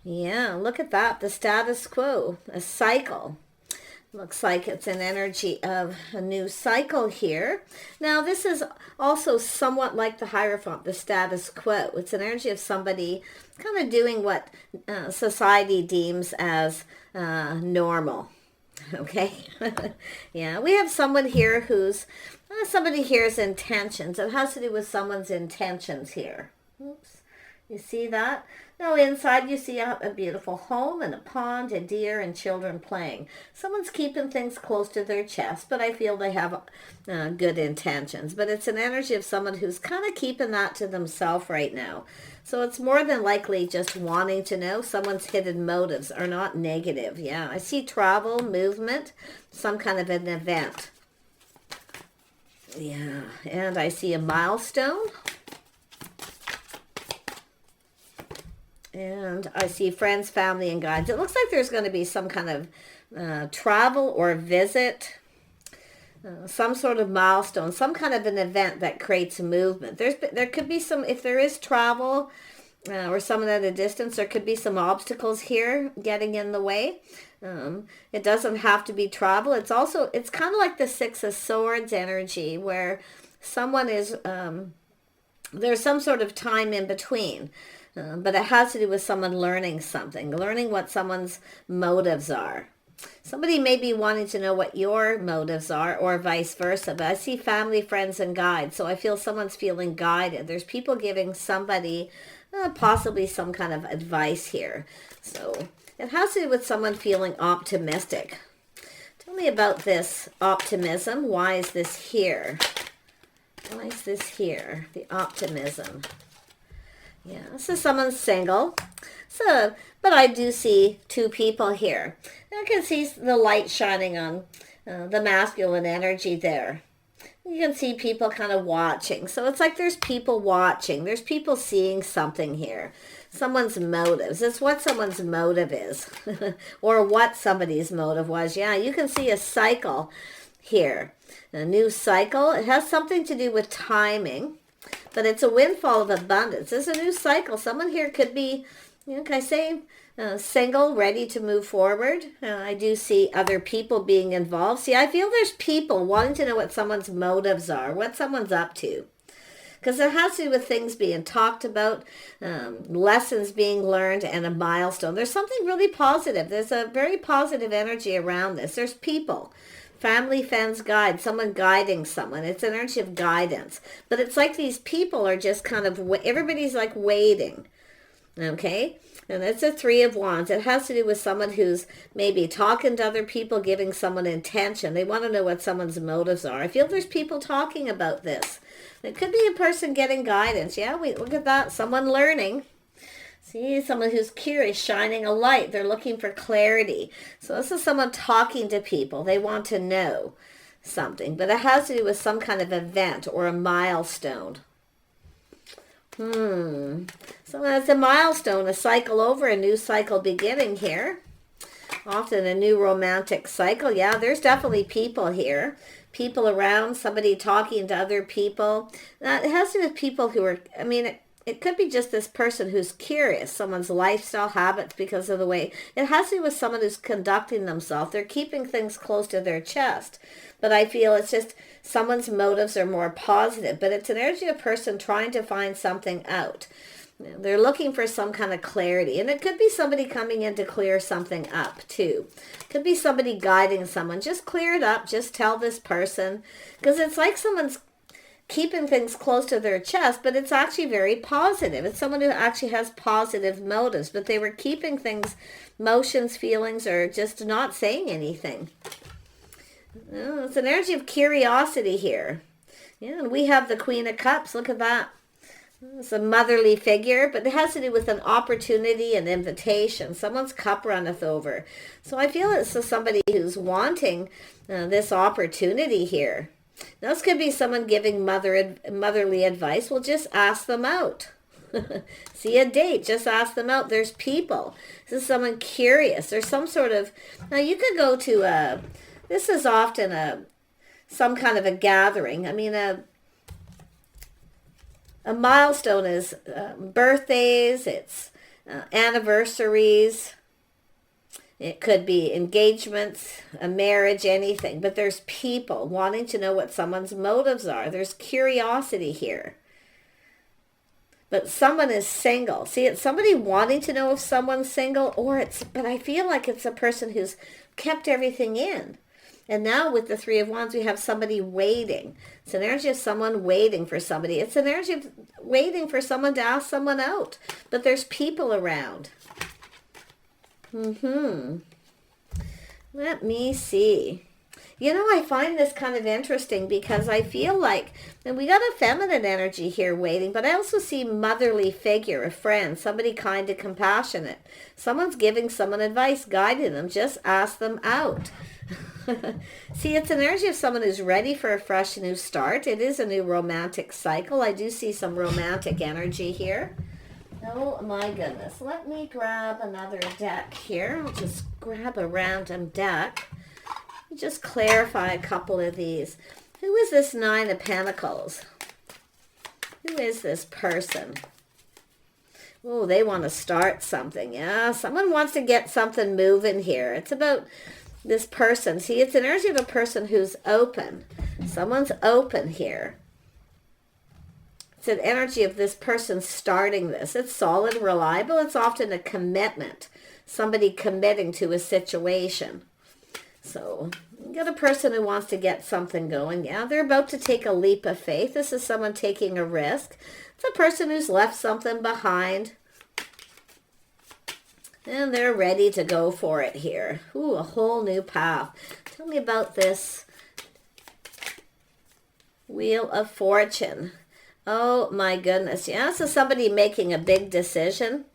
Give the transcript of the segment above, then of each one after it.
Yeah, look at that. The status quo, a cycle. Looks like it's an energy of a new cycle here. Now, this is also somewhat like the Hierophant, the status quo. It's an energy of somebody kind of doing what society deems as normal. Okay. Yeah, we have someone here who's, somebody here's intentions. It has to do with someone's intentions here. Oops. You see that? Now inside you see a beautiful home and a pond, a deer, and children playing. Someone's keeping things close to their chest, but I feel they have good intentions. But it's an energy of someone who's kind of keeping that to themselves right now. So it's more than likely just wanting to know. Someone's hidden motives are not negative. Yeah, I see travel, movement, some kind of an event. Yeah, and I see a milestone. And I see friends, family, and guides. It looks like there's going to be some kind of travel or visit, some sort of milestone, some kind of an event that creates a movement. There could be some, if there is travel or someone at a distance, there could be some obstacles here getting in the way. It doesn't have to be travel. It's kind of like the Six of Swords energy where someone is, there's some sort of time in between. But it has to do with someone learning something, learning what someone's motives are. Somebody may be wanting to know what your motives are or vice versa, but I see family, friends, and guides. So I feel someone's feeling guided. There's people giving somebody possibly some kind of advice here. So it has to do with someone feeling optimistic. Tell me about this optimism. Why is this here? Why is this here? The optimism. Yeah, so someone's single. But I do see two people here. I can see the light shining on the masculine energy there. You can see people kind of watching. So it's like there's people watching. There's people seeing something here. Someone's motives. It's what someone's motive is. Or what somebody's motive was. Yeah, you can see a cycle here. A new cycle. It has something to do with timing. But it's a windfall of abundance. There's a new cycle. Someone here could be, can I say, single, ready to move forward. I do see other people being involved. See, I feel there's people wanting to know what someone's motives are, what someone's up to. Because it has to do with things being talked about, lessons being learned, and a milestone. There's something really positive. There's a very positive energy around this. There's people. Family, friends, guide, someone guiding someone. It's an energy of guidance. But it's like these people are just kind of, everybody's like waiting. Okay? And it's a Three of Wands. It has to do with someone who's maybe talking to other people, giving someone intention. They want to know what someone's motives are. I feel there's people talking about this. It could be a person getting guidance. Yeah, look at that. Someone learning. See, someone who's curious, shining a light. They're looking for clarity. So this is someone talking to people. They want to know something. But it has to do with some kind of event or a milestone. So as a milestone, a cycle over, a new cycle beginning here. Often a new romantic cycle. Yeah, there's definitely people here. People around, somebody talking to other people. It has to do with people who are, it could be just this person who's curious, someone's lifestyle habits because of the way. It has to do with someone who's conducting themselves. They're keeping things close to their chest. But I feel it's just someone's motives are more positive. But it's an energy of a person trying to find something out. They're looking for some kind of clarity. And it could be somebody coming in to clear something up too. Could be somebody guiding someone. Just clear it up. Just tell this person. Because it's like someone's keeping things close to their chest, but it's actually very positive. It's someone who actually has positive motives, but they were keeping things, motions, feelings, or just not saying anything. It's an energy of curiosity here. Yeah, and we have the Queen of Cups. Look at that. It's a motherly figure, but it has to do with an opportunity, an invitation. Someone's cup runneth over. So I feel it's somebody who's wanting this opportunity here. Now, this could be someone giving motherly advice. Well, just ask them out. See a date, just ask them out. There's people. This is someone curious. There's some sort of, now you could go to this is often some kind of a gathering. A milestone is birthdays, it's anniversaries. It could be engagements, a marriage, anything. But there's people wanting to know what someone's motives are. There's curiosity here. But someone is single. See, it's somebody wanting to know if someone's single, but I feel like it's a person who's kept everything in. And now with the Three of Wands, we have somebody waiting. It's an energy of someone waiting for somebody. It's an energy of waiting for someone to ask someone out. But there's people around. Let me see. You know, I find this kind of interesting because I feel like, and we got a feminine energy here waiting, but I also see motherly figure, a friend, somebody kind and compassionate. Someone's giving someone advice, guiding them. Just ask them out. See, it's an energy of someone who's ready for a fresh new start. It is a new romantic cycle. I do see some romantic energy here. Oh my goodness. Let me grab another deck here. I'll just grab a random deck. Just clarify a couple of these. Who is this Nine of Pentacles? Who is this person? Oh, they want to start something. Yeah, someone wants to get something moving here. It's about this person. See, it's an energy of a person who's open. Someone's open here. It's an energy of this person starting this. It's solid, reliable. It's often a commitment. Somebody committing to a situation. So, you got a person who wants to get something going. Yeah, they're about to take a leap of faith. This is someone taking a risk. It's a person who's left something behind. And they're ready to go for it here. Ooh, a whole new path. Tell me about this Wheel of Fortune. Oh my goodness. Yeah, this is somebody making a big decision.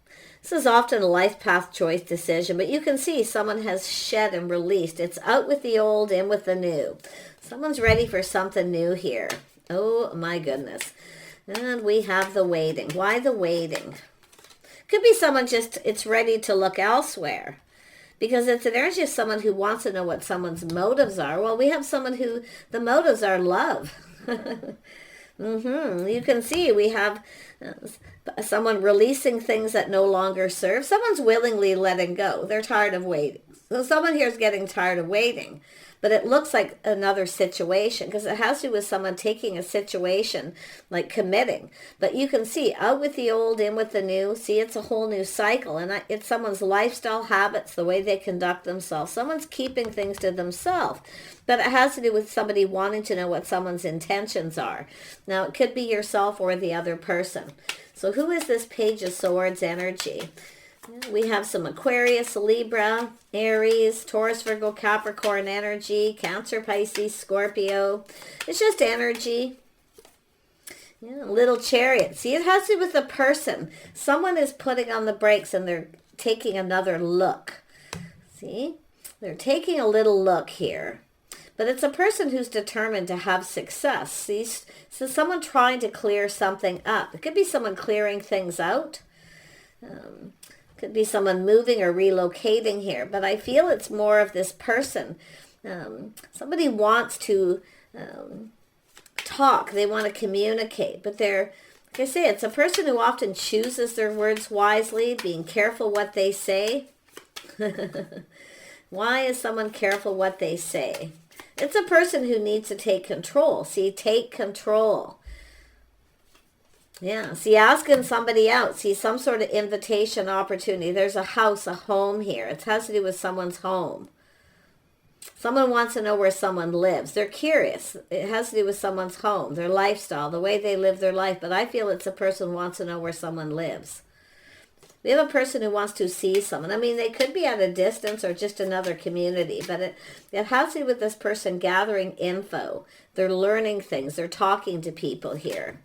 This is often a life path choice decision, but you can see someone has shed and released. It's out with the old, in with the new. Someone's ready for something new here. Oh my goodness. And we have the waiting. Why the waiting? Could be someone it's ready to look elsewhere. Because it's an energy of someone who wants to know what someone's motives are. Well, we have someone who the motives are love. You can see we have someone releasing things that no longer serve. Someone's willingly letting go. They're tired of waiting. So someone here is getting tired of waiting. But it looks like another situation because it has to do with someone taking a situation, like committing. But you can see out with the old, in with the new. See, it's a whole new cycle. And it's someone's lifestyle habits, the way they conduct themselves. Someone's keeping things to themselves. But it has to do with somebody wanting to know what someone's intentions are. Now, it could be yourself or the other person. So who is this Page of Swords energy? We have some Aquarius, Libra, Aries, Taurus, Virgo, Capricorn energy, Cancer, Pisces, Scorpio. It's just energy. Yeah, little Chariot. See, it has to do with the person. Someone is putting on the brakes and they're taking another look. See? They're taking a little look here. But it's a person who's determined to have success. See? So someone trying to clear something up. It could be someone clearing things out. Could be someone moving or relocating here, but I feel it's more of this person. Somebody wants to talk. They want to communicate, but they're, like I say, it's a person who often chooses their words wisely, being careful what they say. Why is someone careful what they say? It's a person who needs to take control. See, take control. Yeah, see, asking somebody out, see, some sort of invitation opportunity. There's a house, a home here. It has to do with someone's home. Someone wants to know where someone lives. They're curious. It has to do with someone's home, their lifestyle, the way they live their life. But I feel it's a person who wants to know where someone lives. We have a person who wants to see someone. I mean, they could be at a distance or just another community, but it has to do with this person gathering info. They're learning things. They're talking to people here.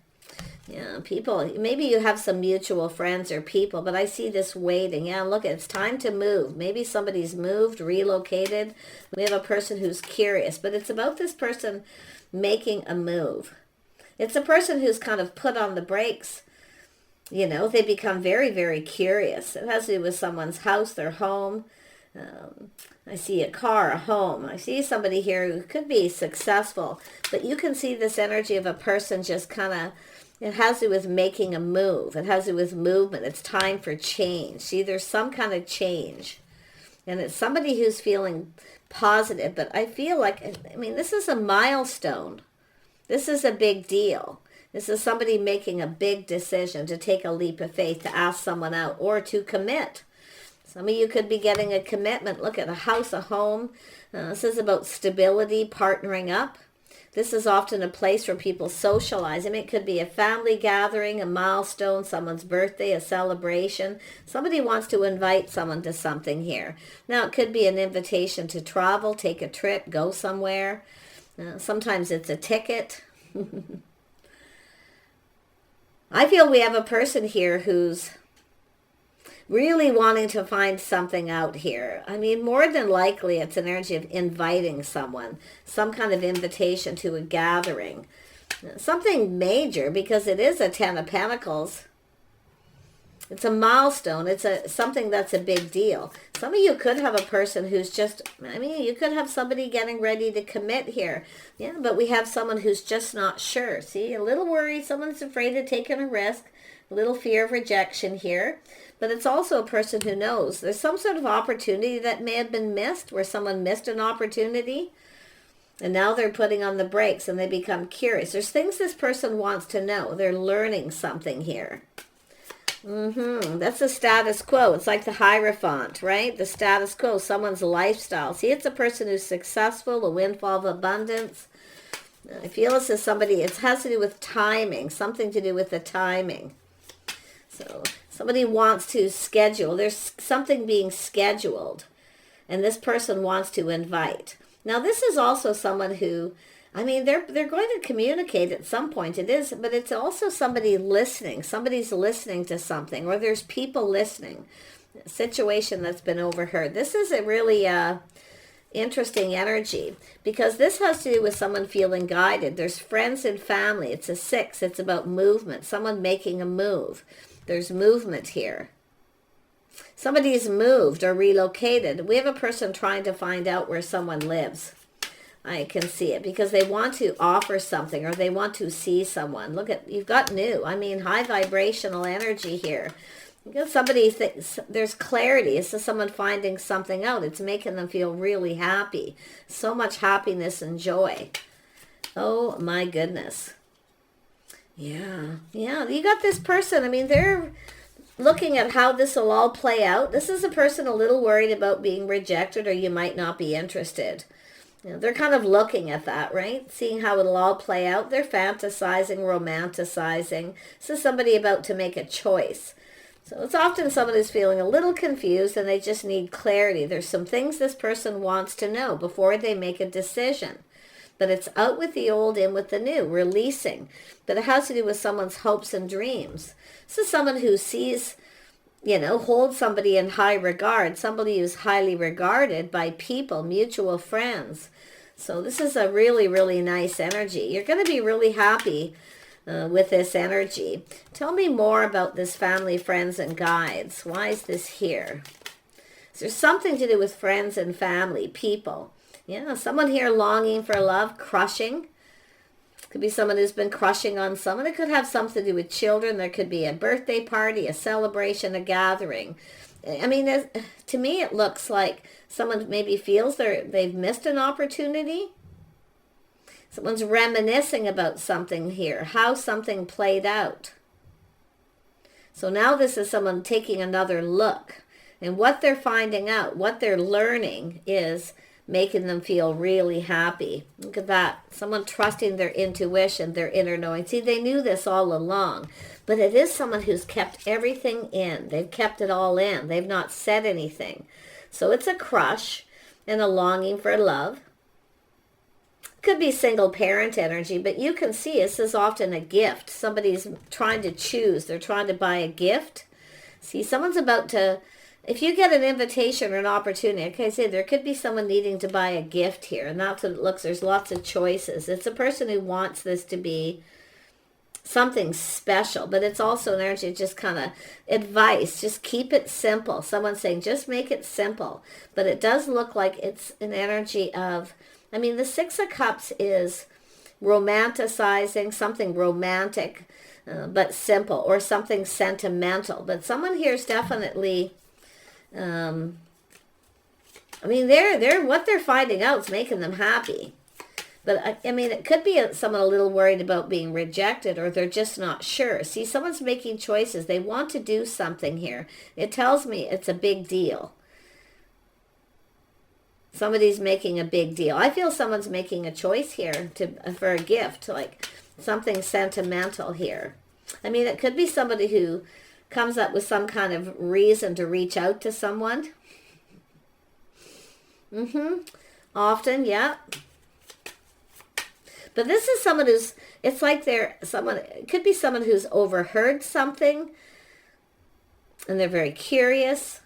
Yeah, people, maybe you have some mutual friends or people, but I see this waiting. Yeah, look, it's time to move. Maybe somebody's moved, relocated. We have a person who's curious, but it's about this person making a move. It's a person who's kind of put on the brakes. You know, they become very, very curious. It has to do with someone's house, their home. I see a car, a home. I see somebody here who could be successful, but you can see this energy of a person just kind of It has to do with making a move. It has to do with movement. It's time for change. See, there's some kind of change. And it's somebody who's feeling positive. But I feel like, I mean, this is a milestone. This is a big deal. This is somebody making a big decision to take a leap of faith, to ask someone out, or to commit. Some of you could be getting a commitment. Look at a house, a home. This is about stability, partnering up. This is often a place where people socialize. I mean, it could be a family gathering, a milestone, someone's birthday, a celebration. Somebody wants to invite someone to something here. Now, it could be an invitation to travel, take a trip, go somewhere. Sometimes it's a ticket. I feel we have a person here who's really wanting to find something out here. I mean, more than likely, it's an energy of inviting someone, some kind of invitation to a gathering. Something major, because it is a Ten of Pentacles. It's a milestone. It's something that's a big deal. Some of you could have a person who's just, I mean, you could have somebody getting ready to commit here. Yeah, but we have someone who's just not sure. See, a little worried. Someone's afraid of taking a risk. A little fear of rejection here. But it's also a person who knows there's some sort of opportunity that may have been missed, where someone missed an opportunity. And now they're putting on the brakes and they become curious. There's things this person wants to know. They're learning something here. That's the status quo. It's like the Hierophant, right? The status quo, someone's lifestyle. See, it's a person who's successful, a windfall of abundance. I feel this is somebody, it has to do with timing, something to do with the timing. So somebody wants to schedule. There's something being scheduled, and this person wants to invite. Now, this is also someone who, I mean, they're going to communicate at some point. It is, but it's also somebody listening. Somebody's listening to something, or there's people listening. A situation that's been overheard. This is a really interesting energy, because this has to do with someone feeling guided. There's friends and family. It's a 6. It's about movement. Someone making a move. There's movement here. Somebody's moved or relocated. We have a person trying to find out where someone lives. I can see it, because they want to offer something, or they want to see someone. Look at, you've got new. I mean, high vibrational energy here. Because somebody thinks there's clarity. It's just someone finding something out. It's making them feel really happy. So much happiness and joy. Oh my goodness. Yeah. You got this person. I mean, they're looking at how this will all play out. This is a person a little worried about being rejected, or you might not be interested. You know, they're kind of looking at that, right? Seeing how it'll all play out. They're fantasizing, romanticizing. This is somebody about to make a choice. So it's often someone who's feeling a little confused and they just need clarity. There's some things this person wants to know before they make a decision. But it's out with the old, in with the new, releasing. But it has to do with someone's hopes and dreams. This is someone who sees, holds somebody in high regard, somebody who's highly regarded by people, mutual friends. So this is a really, really nice energy. You're going to be really happy with this energy. Tell me more about this family, friends, and guides. Why is this here? Is there something to do with friends and family, people? Yeah, someone here longing for love, crushing. Could be someone who's been crushing on someone. It could have something to do with children. There could be a birthday party, a celebration, a gathering. I mean, to me, it looks like someone maybe feels they've missed an opportunity. Someone's reminiscing about something here, how something played out. So now this is someone taking another look. And what they're finding out, what they're learning is making them feel really happy. Look at that. Someone trusting their intuition, their inner knowing. See, they knew this all along. But it is someone who's kept everything in. They've kept it all in. They've not said anything. So it's a crush and a longing for love. Could be single parent energy, but you can see this is often a gift. Somebody's trying to choose. They're trying to buy a gift. See, someone's about to, if you get an invitation or an opportunity, like I say, there could be someone needing to buy a gift here, and that's what it looks. There's lots of choices. It's a person who wants this to be something special, but it's also an energy of just kind of advice. Just keep it simple. Someone's saying just make it simple, but it does look like it's an energy of, I mean, the 6 of Cups is romanticizing, something romantic. but simple, or something sentimental. But someone here is definitely, I mean, they're what they're finding out is making them happy. But I mean, it could be someone a little worried about being rejected, or they're just not sure. See, someone's making choices. They want to do something here. It tells me it's a big deal. Somebody's making a big deal. I feel someone's making a choice here for a gift, like something sentimental here. I mean, it could be somebody who comes up with some kind of reason to reach out to someone. Often, yeah. But this is someone who's, it's like it could be someone who's overheard something and they're very curious.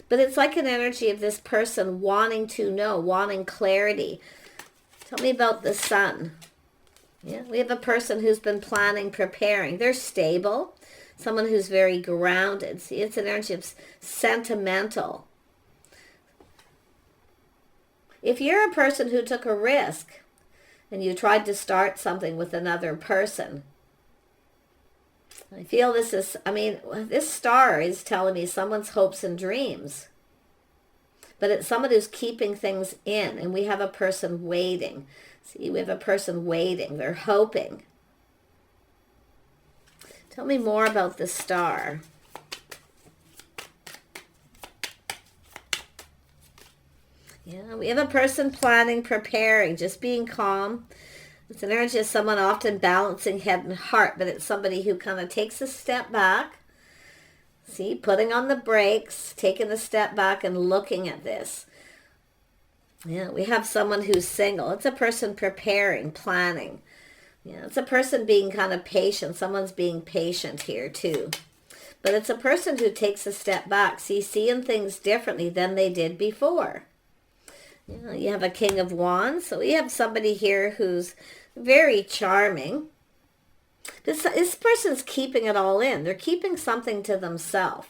But it's like an energy of this person wanting to know, wanting clarity. Tell me about the sun. Yeah, we have a person who's been planning, preparing. They're stable. Someone who's very grounded. See, it's an energy of sentimental. If you're a person who took a risk and you tried to start something with another person, I feel this is, I mean, this star is telling me someone's hopes and dreams. But it's someone who's keeping things in, and we have a person waiting. See, we have a person waiting. They're hoping. Tell me more about the star. Yeah, we have a person planning, preparing, just being calm. It's an energy of someone often balancing head and heart, but it's somebody who kind of takes a step back. See, putting on the brakes, taking a step back and looking at this. Yeah, we have someone who's single. It's a person preparing, planning. Yeah, it's a person being kind of patient. Someone's being patient here too. But it's a person who takes a step back, seeing things differently than they did before. Yeah, you have a King of Wands. So we have somebody here who's very charming. This person's keeping it all in. They're keeping something to themselves.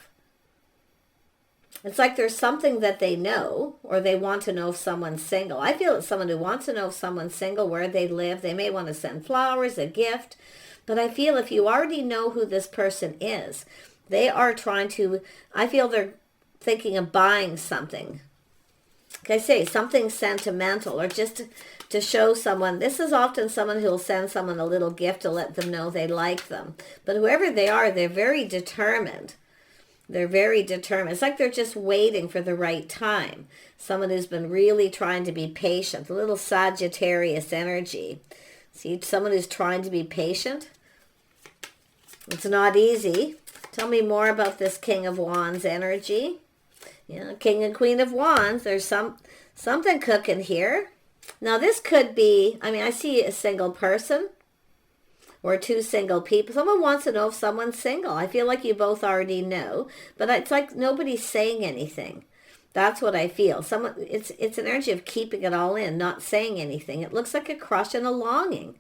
It's like there's something that they know, or they want to know if someone's single. I feel it's someone who wants to know if someone's single, where they live. They may want to send flowers, a gift. But I feel if you already know who this person is, they are trying to, I feel they're thinking of buying something. Like I say, something sentimental, or just to show someone. This is often someone who will send someone a little gift to let them know they like them. But whoever they are, they're very determined. They're very determined. It's like they're just waiting for the right time. Someone who's been really trying to be patient. A little Sagittarius energy. See, someone who's trying to be patient. It's not easy. Tell me more about this King of Wands energy. Yeah, King and Queen of Wands. There's something cooking here. Now this could be, I mean, I see a single person or two single people. Someone wants to know if someone's single. I feel like you both already know, but it's like nobody's saying anything. That's what I feel. It's an energy of keeping it all in, not saying anything. It looks like a crush and a longing.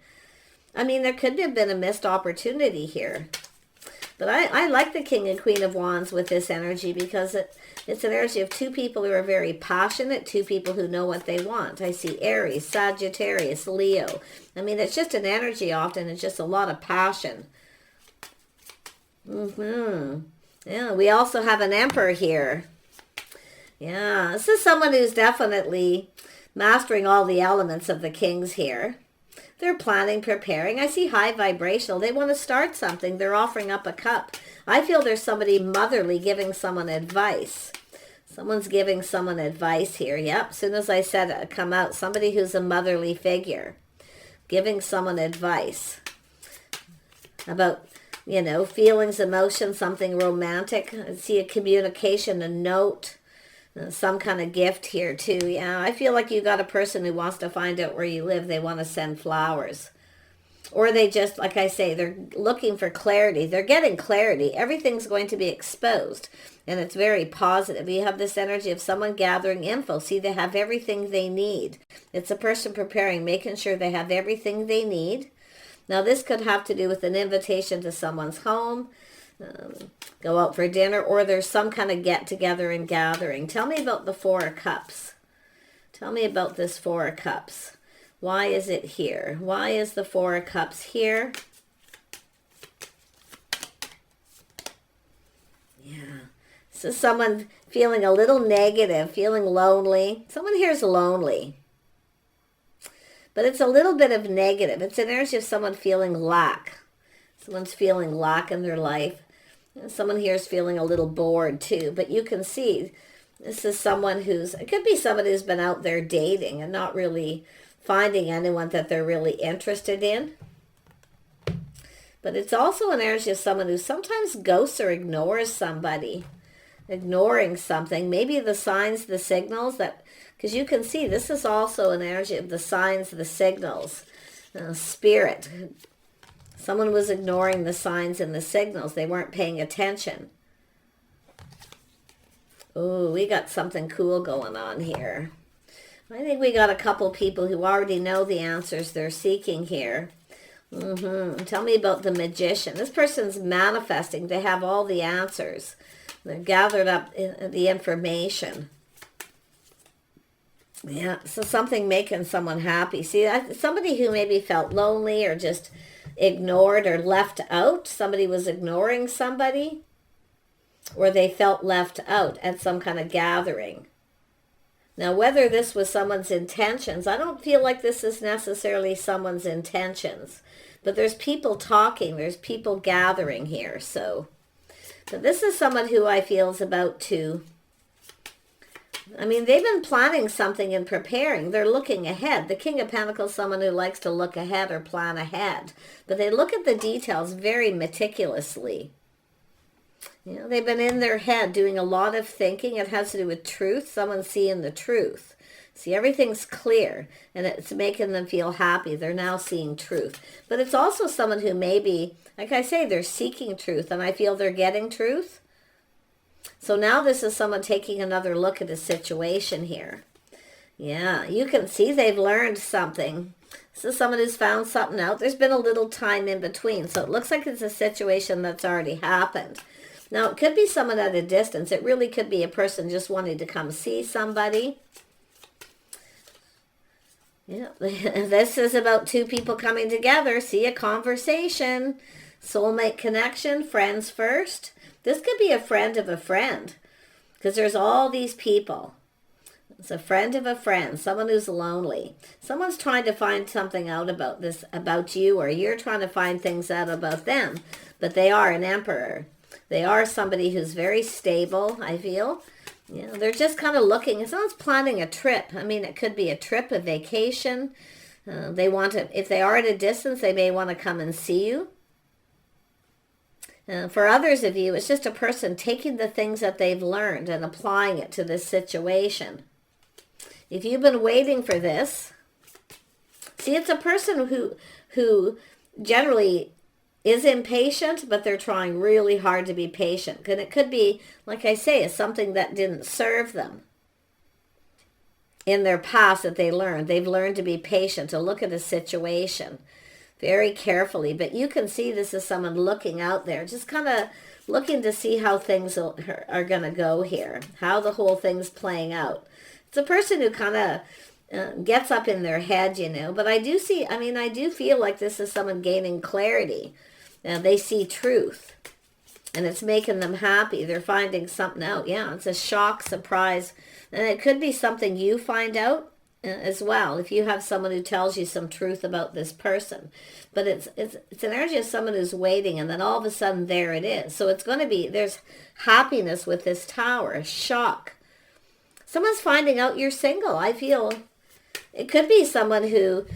I mean, there could have been a missed opportunity here. But I like the King and Queen of Wands with this energy, because it's an energy of two people who are very passionate, two people who know what they want. I see Aries, Sagittarius, Leo. I mean, it's just an energy often. It's just a lot of passion. Yeah, we also have an Emperor here. Yeah, this is someone who's definitely mastering all the elements of the Kings here. They're planning, preparing. I see high vibrational. They want to start something. They're offering up a cup. I feel there's somebody motherly giving someone advice. Someone's giving someone advice here. Yep, as soon as I said it, come out. Somebody who's a motherly figure. Giving someone advice. About, you know, feelings, emotions, something romantic. I see a communication, a note. Some kind of gift here too. Yeah, I feel like you got a person who wants to find out where you live. They want to send flowers. Or they just, like I say, they're looking for clarity. They're getting clarity. Everything's going to be exposed. And it's very positive. You have this energy of someone gathering info. See, they have everything they need. It's a person preparing, making sure they have everything they need. Now, this could have to do with an invitation to someone's home. Go out for dinner, or there's some kind of get together and gathering. Tell me about the Four of Cups. Tell me about this Four of Cups. Why is it here? Why is the Four of Cups here? This is someone feeling a little negative, feeling lonely. Someone here is lonely. But it's a little bit of negative. It's an energy of someone feeling lack. Someone's feeling lack in their life. And someone here is feeling a little bored too. But you can see this is someone it could be somebody who's been out there dating and not really finding anyone that they're really interested in. But it's also an energy of someone who sometimes ghosts or ignores somebody. Ignoring something. Maybe the signs, the signals that... Because you can see this is also an energy of the signs, the signals, spirit. Someone was ignoring the signs and the signals. They weren't paying attention. Oh, we got something cool going on here. I think we got a couple people who already know the answers they're seeking here. Tell me about the magician. This person's manifesting. They have all the answers. They've gathered up the information. Yeah, so something making someone happy. See, somebody who maybe felt lonely or just ignored or left out. Somebody was ignoring somebody, or they felt left out at some kind of gathering. Now, whether this was someone's intentions, I don't feel like this is necessarily someone's intentions. But there's people talking, there's people gathering here. So this is someone who I feel is about to... I mean, they've been planning something and preparing. They're looking ahead. The King of Pentacles is someone who likes to look ahead or plan ahead. But they look at the details very meticulously. You know, they've been in their head doing a lot of thinking. It has to do with truth. Someone's seeing the truth. See, everything's clear, and it's making them feel happy. They're now seeing truth. But it's also someone who maybe, like I say, they're seeking truth, and I feel they're getting truth. So now this is someone taking another look at a situation here. Yeah, you can see they've learned something. This is someone who's found something out. There's been a little time in between, so it looks like it's a situation that's already happened. Now, it could be someone at a distance. It really could be a person just wanting to come see somebody. Yeah, this is about two people coming together. See, a conversation, soulmate connection, friends first. This could be a friend of a friend, because there's all these people. It's a friend of a friend, someone who's lonely. Someone's trying to find something out about this, about you, or you're trying to find things out about them. But they are an emperor. They are somebody who's very stable, I feel. You know, they're just kind of looking. Someone's planning a trip. I mean, it could be a trip, a vacation. They want to, if they are at a distance, they may want to come and see you. For others of you, it's just a person taking the things that they've learned and applying it to this situation. If you've been waiting for this, see, it's a person who generally is impatient, but they're trying really hard to be patient. And it could be, like I say, it's something that didn't serve them in their past that they learned. They've learned to be patient, to look at a situation very carefully. But you can see this is someone looking out there, just kind of looking to see how things are going to go here, how the whole thing's playing out. It's a person who kind of gets up in their head, you know. But I do see, I mean, I do feel like this is someone gaining clarity. They see truth, and it's making them happy. They're finding something out. Yeah, it's a shock, surprise. And it could be something you find out as well, if you have someone who tells you some truth about this person. But it's an energy of someone who's waiting, and then all of a sudden there it is. So it's going to be, there's happiness with this tower, a shock. Someone's finding out you're single. I feel it could be someone who,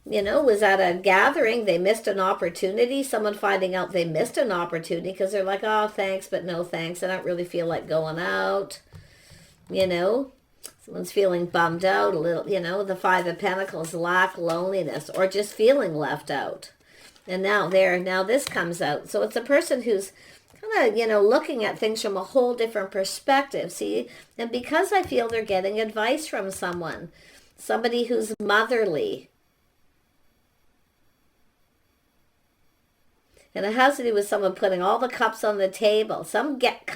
you know, was at a gathering, they missed an opportunity. Someone finding out they missed an opportunity because they're like, oh, thanks, but no thanks. I don't really feel like going out, you know. Someone's feeling bummed out a little, you know, the Five of Pentacles, lack, loneliness, or just feeling left out. And now this comes out. So it's a person who's kind of, you know, looking at things from a whole different perspective. See, and because I feel they're getting advice from someone, somebody who's motherly. And it has to do with someone putting all the cups on the table. Some get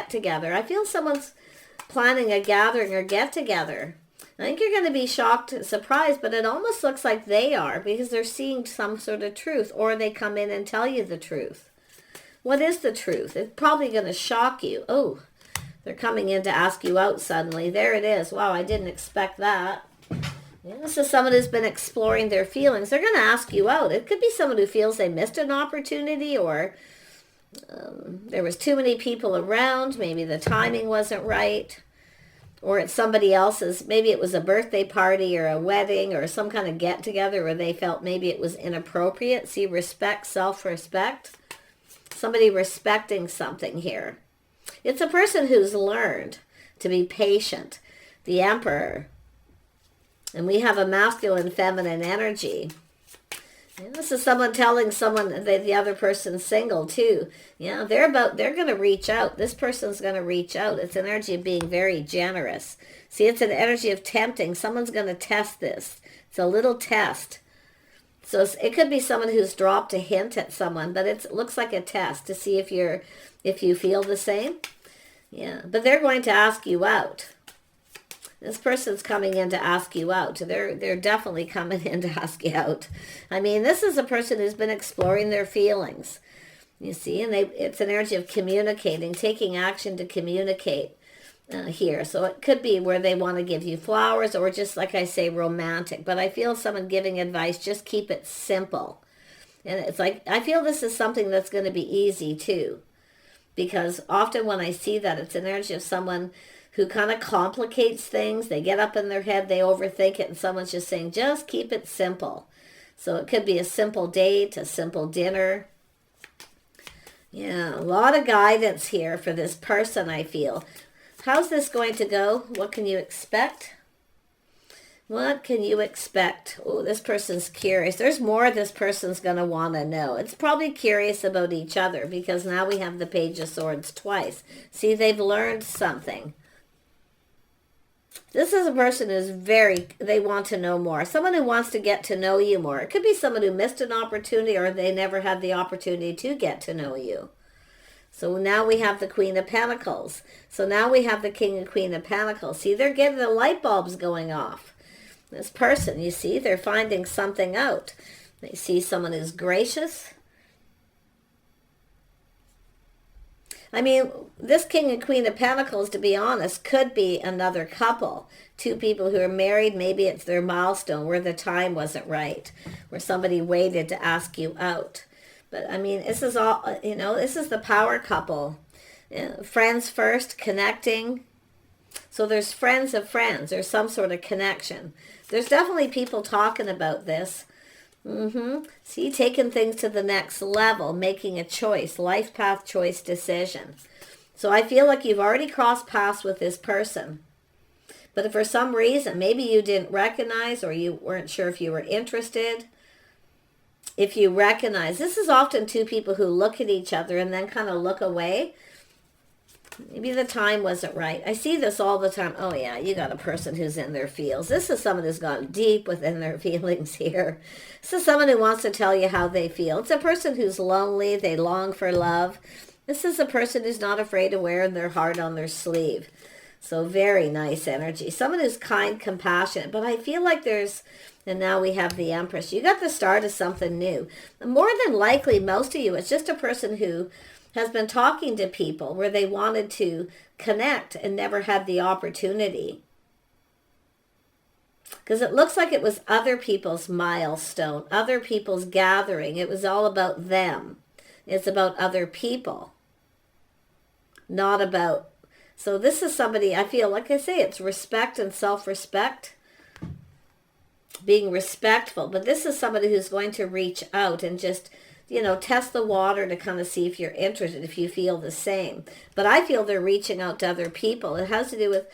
together. I feel someone's planning a gathering or get together. I think you're going to be shocked, surprised, but it almost looks like they are, because they're seeing some sort of truth, or they come in and tell you the truth. What is the truth? It's probably going to shock you. Oh, They're coming in to ask you out suddenly. There it is. Wow, I didn't expect that. Yeah, this is someone who's been exploring their feelings. They're going to ask you out. It could be someone who feels they missed an opportunity, or there was too many people around. Maybe the timing wasn't right. Or it's somebody else's, maybe it was a birthday party or a wedding or some kind of get-together where they felt maybe it was inappropriate. See, respect, self-respect. Somebody respecting something here. It's a person who's learned to be patient. The Emperor. And we have a masculine, feminine energy. And this is someone telling someone that the other person's single too. Yeah, they're going to reach out. This person's going to reach out. It's an energy of being very generous. See, it's an energy of tempting. Someone's going to test this. It's a little test. So it could be someone who's dropped a hint at someone, but it looks like a test to see if you feel the same. Yeah, but they're going to ask you out. This person's coming in to ask you out. They're definitely coming in to ask you out. I mean, this is a person who's been exploring their feelings. You see, and it's an energy of communicating, taking action to communicate here. So it could be where they want to give you flowers, or just, like I say, romantic. But I feel someone giving advice, just keep it simple. And it's like, I feel this is something that's going to be easy too. Because often when I see that, it's an energy of someone who kind of complicates things. They get up in their head, they overthink it, and someone's just saying, just keep it simple. So it could be a simple date, a simple dinner. Yeah, a lot of guidance here for this person, I feel. How's this going to go? What can you expect? What can you expect? Oh, this person's curious. There's more this person's going to want to know. It's probably curious about each other, because now we have the Page of Swords twice. See, they've learned something. This is a person who's they want to know more. Someone who wants to get to know you more. It could be someone who missed an opportunity, or they never had the opportunity to get to know you. So now we have the Queen of Pentacles. So now we have the King and Queen of Pentacles. See, they're getting the light bulbs going off. This person, you see, they're finding something out. They see someone who's gracious. I mean, this King and Queen of Pentacles, to be honest, could be another couple. Two people who are married. Maybe it's their milestone where the time wasn't right, where somebody waited to ask you out. But I mean, this is all, this is the power couple. Friends first, connecting. So there's friends of friends. There's some sort of connection. There's definitely people talking about this. See, taking things to the next level, making a choice, life path choice decision. So I feel like you've already crossed paths with this person. But if for some reason, maybe you didn't recognize, or you weren't sure if you were interested. If you recognize, this is often two people who look at each other and then kind of look away. Maybe the time wasn't right. I see this all the time. Oh yeah, you got a person who's in their feels. This is someone who's gone deep within their feelings here. This is someone who wants to tell you how they feel. It's a person who's lonely. They long for love. This is a person who's not afraid of wearing their heart on their sleeve. So very nice energy. Someone who's kind, compassionate. But I feel like and now we have the Empress. You got the start of something new. More than likely, most of you, it's just a person who has been talking to people where they wanted to connect and never had the opportunity. Because it looks like it was other people's milestone, other people's gathering. It was all about them. It's about other people. Not about... So this is somebody, I feel, like I say, it's respect and self-respect. Being respectful. But this is somebody who's going to reach out and just... test the water to kind of see if you're interested, if you feel the same. But I feel they're reaching out to other people. It has to do with,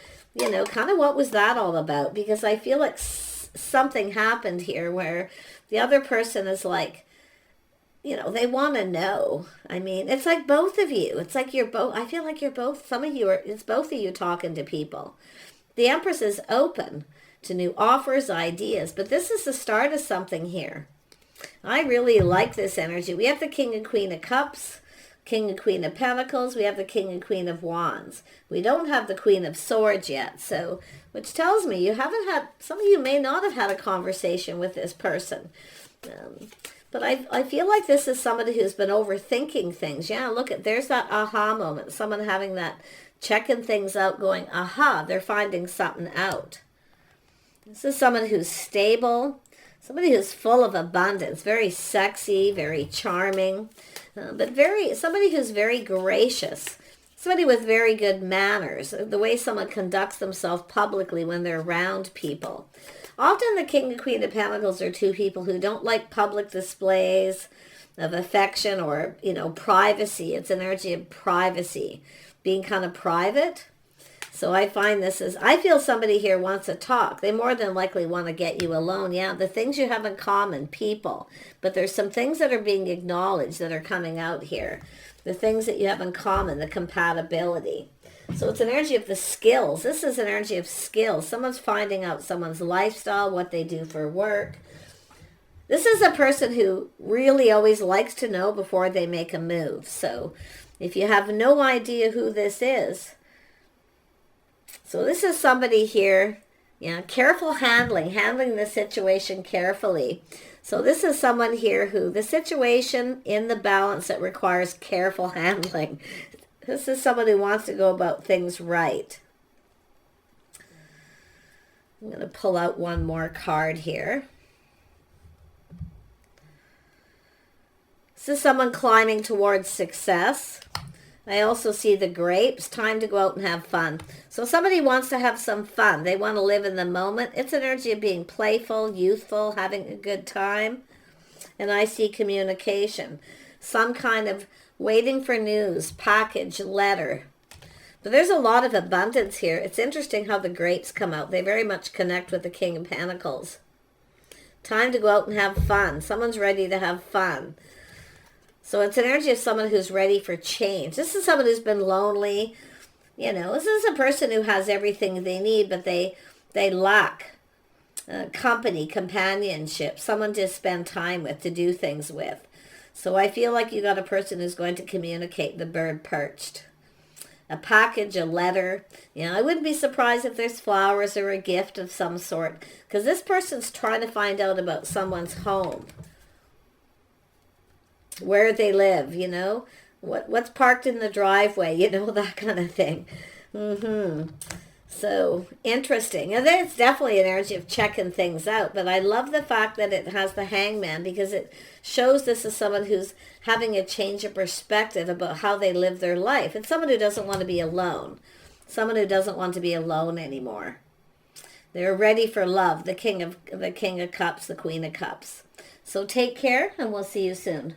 kind of what was that all about? Because I feel like something happened here where the other person is like, they want to know. I mean, it's like both of you. It's like you're both, I feel like you're both, it's both of you talking to people. The Empress is open to new offers, ideas, but this is the start of something here. I really like this energy. We have the King and Queen of Cups, King and Queen of Pentacles. We have the King and Queen of Wands. We don't have the Queen of Swords yet. So, which tells me some of you may not have had a conversation with this person. But I feel like this is somebody who's been overthinking things. Yeah, look, there's that aha moment. Someone having that checking things out, going, aha, they're finding something out. This is someone who's stable, somebody who's full of abundance, very sexy, very charming, but somebody who's very gracious, somebody with very good manners, the way someone conducts themselves publicly when they're around people. Often the King and Queen of Pentacles are two people who don't like public displays of affection or, privacy. It's an energy of privacy, being kind of private. So I find I feel somebody here wants to talk. They more than likely want to get you alone. Yeah, the things you have in common, people. But there's some things that are being acknowledged that are coming out here. The things that you have in common, the compatibility. So it's an energy of the skills. This is an energy of skills. Someone's finding out someone's lifestyle, what they do for work. This is a person who really always likes to know before they make a move. So if you have no idea who this is, so this is somebody here, careful handling the situation carefully. So this is someone here who, the situation in the balance that requires careful handling. This is someone who wants to go about things right. I'm going to pull out one more card here. This is someone climbing towards success. I also see the grapes, time to go out and have fun. So somebody wants to have some fun. They want to live in the moment. It's an energy of being playful, youthful, having a good time. And I see communication. Some kind of waiting for news, package, letter. But there's a lot of abundance here. It's interesting how the grapes come out. They very much connect with the King of Pentacles. Time to go out and have fun. Someone's ready to have fun. So it's an energy of someone who's ready for change. This is someone who's been lonely. This is a person who has everything they need, but they lack company, companionship, someone to spend time with, to do things with. So I feel like you got a person who's going to communicate, the bird perched. A package, a letter. I wouldn't be surprised if there's flowers or a gift of some sort, because this person's trying to find out about someone's home. Where they live, what's parked in the driveway, that kind of thing. So interesting. And then it's definitely an energy of checking things out. But I love the fact that it has the Hangman, because it shows this is someone who's having a change of perspective about how they live their life. It's someone who doesn't want to be alone. Someone who doesn't want to be alone anymore. They're ready for love. The King of Cups, the Queen of Cups. So take care, and we'll see you soon.